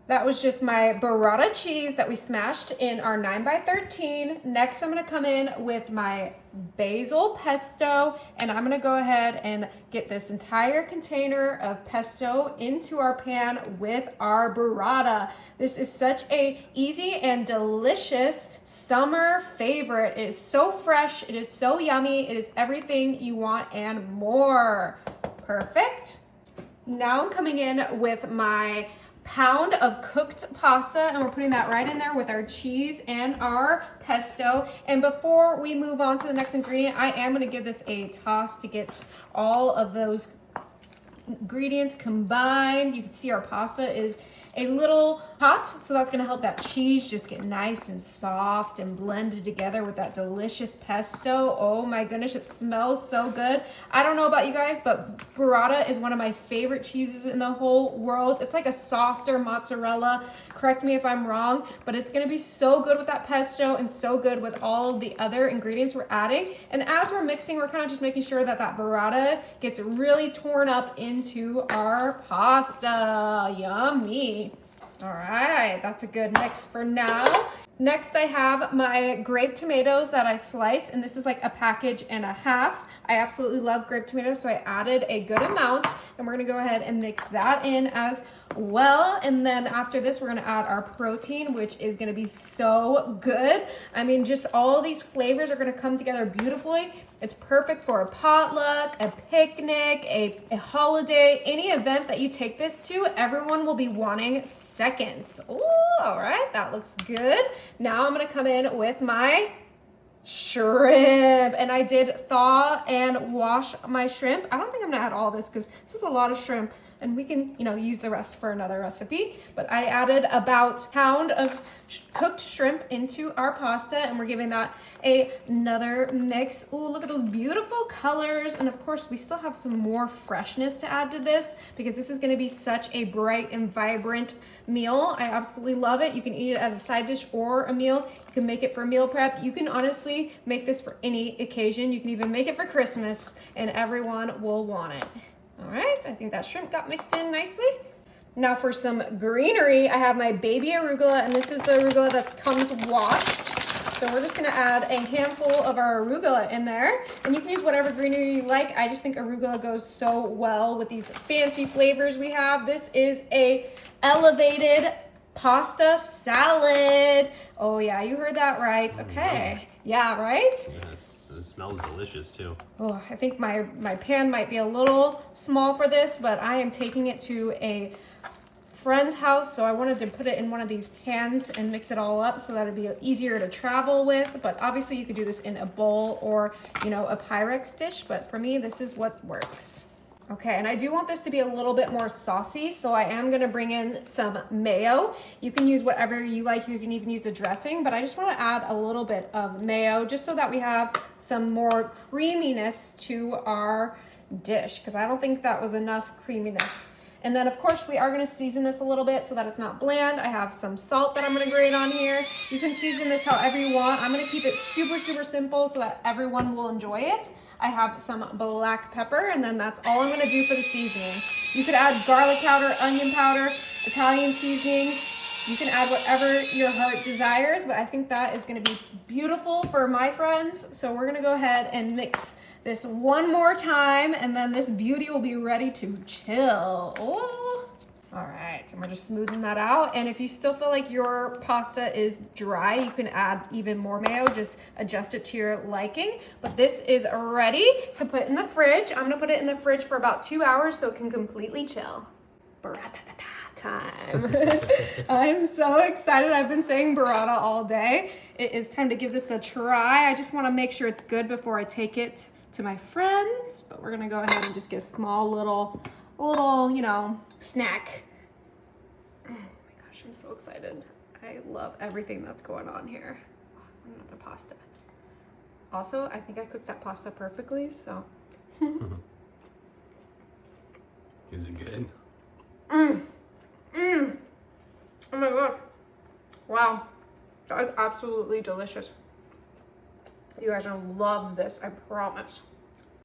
That was just my burrata cheese that we smashed in our 9x13. Next, I'm gonna come in with my basil pesto, and I'm gonna go ahead and get this entire container of pesto into our pan with our burrata. This is such a easy and delicious summer favorite. It is so fresh, it is so yummy, it is everything you want and more. Perfect. Now I'm coming in with my pound of cooked pasta, and we're putting that right in there with our cheese and our pesto. And before we move on to the next ingredient, I am going to give this a toss to get all of those ingredients combined. You can see our pasta is a little hot, so that's gonna help that cheese just get nice and soft and blended together with that delicious pesto. Oh my goodness, it smells so good. I don't know about you guys, but burrata is one of my favorite cheeses in the whole world. It's like a softer mozzarella. Correct me if I'm wrong, but it's gonna be so good with that pesto and so good with all of the other ingredients we're adding. And as we're mixing, we're kind of just making sure that that burrata gets really torn up into our pasta. Yummy. All right, that's a good mix for now. Next, I have my grape tomatoes that I slice, and this is like a package and a half. I absolutely love grape tomatoes, so I added a good amount, and we're gonna go ahead and mix that in as well. And then after this, we're gonna add our protein, which is gonna be so good. I mean, just all these flavors are gonna come together beautifully. It's perfect for a potluck, a picnic, a holiday, any event that you take this to, everyone will be wanting seconds. Ooh, all right, that looks good. Now I'm gonna come in with my shrimp, and I did thaw and wash my shrimp. I don't think I'm gonna add all this because this is a lot of shrimp, and we can, use the rest for another recipe. But I added about a pound of cooked shrimp into our pasta, and we're giving that another mix. Ooh, look at those beautiful colors. And of course, we still have some more freshness to add to this because this is gonna be such a bright and vibrant meal. I absolutely love it. You can eat it as a side dish or a meal. You can make it for meal prep. You can honestly make this for any occasion. You can even make it for Christmas, and everyone will want it. All right, I think that shrimp got mixed in nicely. Now for some greenery, I have my baby arugula, and this is the arugula that comes washed. So we're just gonna add a handful of our arugula in there, and you can use whatever greenery you like. I just think arugula goes so well with these fancy flavors we have. This is a elevated pasta salad. Oh yeah, you heard that right. Okay, yeah, right? Yes, it smells delicious too. Oh, I think my pan might be a little small for this, but I am taking it to a friend's house, so I wanted to put it in one of these pans and mix it all up so that it'd be easier to travel with. But obviously you could do this in a bowl or, a Pyrex dish, but for me, this is what works. Okay, and I do want this to be a little bit more saucy, so I am gonna bring in some mayo. You can use whatever you like. You can even use a dressing, but I just wanna add a little bit of mayo just so that we have some more creaminess to our dish, because I don't think that was enough creaminess. And then of course we are gonna season this a little bit so that it's not bland. I have some salt that I'm gonna grate on here. You can season this however you want. I'm gonna keep it super, super simple so that everyone will enjoy it. I have some black pepper, and then that's all I'm gonna do for the seasoning. You could add garlic powder, onion powder, Italian seasoning. You can add whatever your heart desires, but I think that is gonna be beautiful for my friends. So we're gonna go ahead and mix this one more time, and then this beauty will be ready to chill. Oh. All right, so we're just smoothing that out. And if you still feel like your pasta is dry, you can add even more mayo, just adjust it to your liking. But this is ready to put in the fridge. I'm gonna put it in the fridge for about 2 hours so it can completely chill. Burrata time. I'm so excited. I've been saying burrata all day. It is time to give this a try. I just wanna make sure it's good before I take it to my friends, but we're gonna go ahead and just get a small little, snack. Oh my gosh, I'm so excited. I love everything that's going on here. Another pasta. Also, I think I cooked that pasta perfectly, so. Is it good? Oh my gosh. Wow. That was absolutely delicious. You guys are gonna love this, I promise.